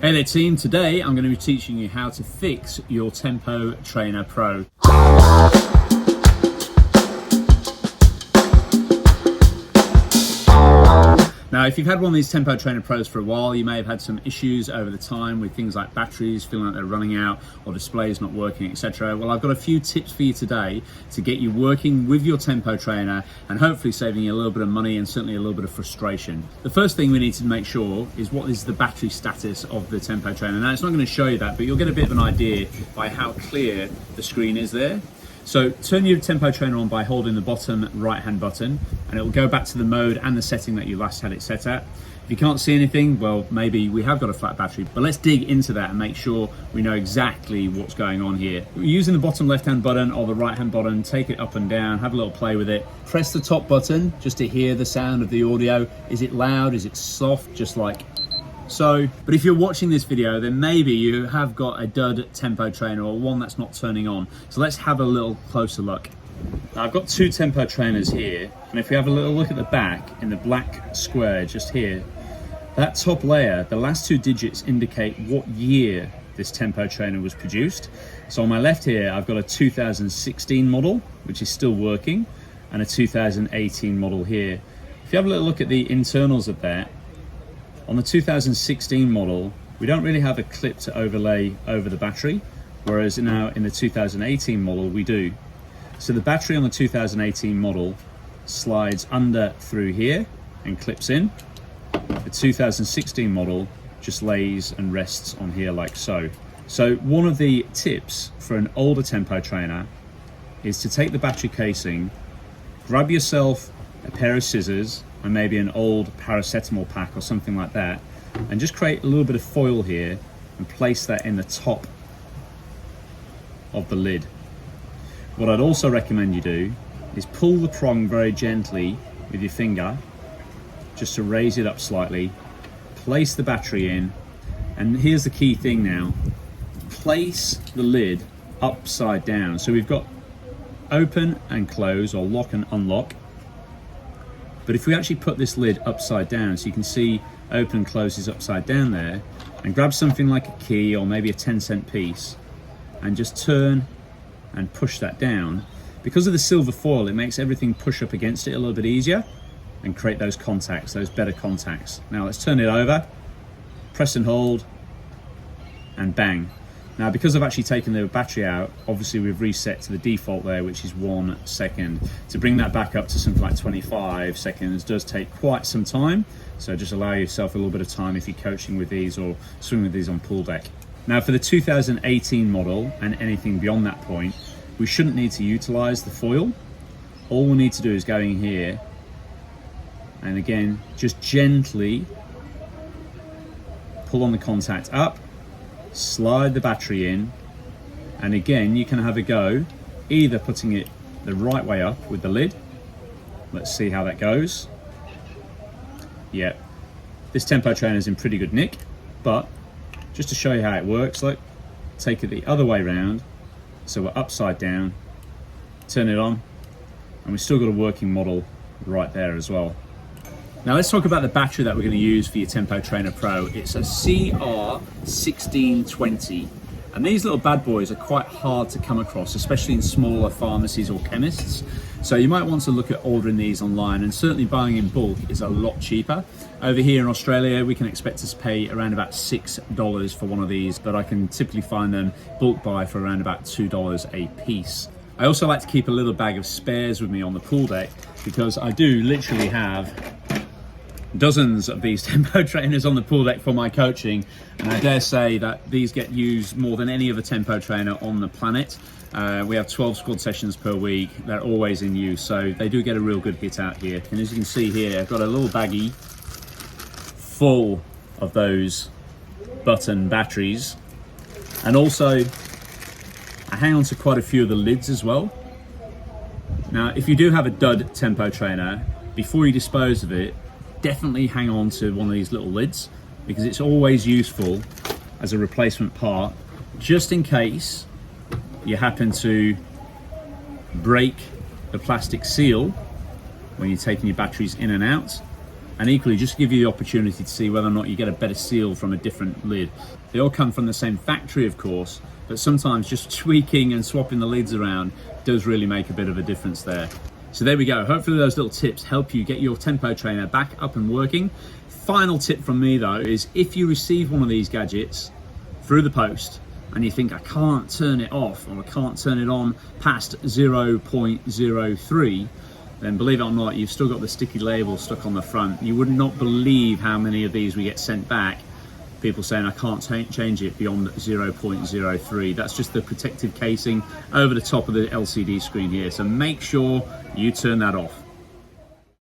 Hey there team, today I'm going to be teaching you how to fix your Tempo Trainer Pro. Now, if you've had one of these Tempo Trainer Pros for a while, you may have had some issues over the time with things like batteries, feeling like they're running out or displays not working, etc. Well, I've got a few tips for you today to get you working with your Tempo Trainer and hopefully saving you a little bit of money and certainly a little bit of frustration. The first thing we need to make sure is what is the battery status of the Tempo Trainer. Now, it's not going to show you that, but you'll get a bit of an idea by how clear the screen is there. So turn your Tempo Trainer on by holding the bottom right hand button and it will go back to the mode and the setting that you last had it set at. If you can't see anything, well, maybe we have got a flat battery, but let's dig into that and make sure we know exactly what's going on here. Using the bottom left hand button or the right hand button, take it up and down, have a little play with it. Press the top button just to hear the sound of the audio. Is it loud? Is it soft? Just like so. But if you're watching this video, then maybe you have got a dud Tempo Trainer or one that's not turning on. So let's have a little closer look. Now, I've got two Tempo Trainers here, and if we have a little look at the back in the black square just here, that top layer, the last two digits indicate what year this Tempo Trainer was produced. So on my left here, I've got a 2016 model, which is still working, and a 2018 model here. If you have a little look at the internals of that, on the 2016 model, we don't really have a clip to overlay over the battery, whereas now in the 2018 model, we do. So the battery on the 2018 model slides under through here and clips in. The 2016 model just lays and rests on here like so. So one of the tips for an older Tempo Trainer is to take the battery casing, grab yourself a pair of scissors and maybe an old paracetamol pack or something like that, and just create a little bit of foil here and place that in the top of the lid. What I'd also recommend you do is pull the prong very gently with your finger, just to raise it up slightly, place the battery in, and here's the key thing now, place the lid upside down. So we've got open and close, or lock and unlock, but if we actually put this lid upside down, so you can see open and close is upside down there, and grab something like a key or maybe a 10-cent piece and just turn and push that down. Because of the silver foil, it makes everything push up against it a little bit easier and create those contacts, those better contacts. Now let's turn it over, press and hold, and bang. Now, because I've actually taken the battery out, obviously we've reset to the default there, which is 1 second. To bring that back up to something like 25 seconds does take quite some time, so just allow yourself a little bit of time if you're coaching with these or swimming with these on pool deck. Now, for the 2018 model and anything beyond that point, we shouldn't need to utilize the foil. All we'll need to do is go in here and again, just gently pull on the contact up, slide the battery in, and again, you can have a go, either putting it the right way up with the lid. Let's see how that goes. Yeah, this Tempo Trainer is in pretty good nick, but just to show you how it works, look, take it the other way around, so we're upside down, turn it on, and we've still got a working model right there as well. Now let's talk about the battery that we're going to use for your Tempo Trainer Pro. It's a CR1620, and these little bad boys are quite hard to come across, especially in smaller pharmacies or chemists. So you might want to look at ordering these online, and certainly buying in bulk is a lot cheaper. Over here in Australia, we can expect to pay around about $6 for one of these, but I can typically find them bulk buy for around about $2 a piece. I also like to keep a little bag of spares with me on the pool deck, because I do literally have dozens of these Tempo Trainers on the pool deck for my coaching, and I dare say that these get used more than any other Tempo Trainer on the planet. We have 12 squad sessions per week. They're always in use, so they do get a real good hit out here. And as you can see here, I've got a little baggie full of those button batteries, and also I hang on to quite a few of the lids as well. Now, if you do have a dud Tempo Trainer, before you dispose of it, definitely hang on to one of these little lids, because it's always useful as a replacement part, just in case you happen to break the plastic seal when you're taking your batteries in and out. And equally, just to give you the opportunity to see whether or not you get a better seal from a different lid. They all come from the same factory, of course, but sometimes just tweaking and swapping the lids around does really make a bit of a difference there. So there we go. Hopefully those little tips help you get your tempo trainer back up and working. Final tip from me though is if you receive one of these gadgets through the post and you think I can't turn it off or I can't turn it on past 0.03, then believe it or not, you've still got the sticky label stuck on the front. You would not believe how many of these we get sent back. People saying I can't change it beyond 0.03. That's just the protective casing over the top of the LCD screen here. So make sure you turn that off.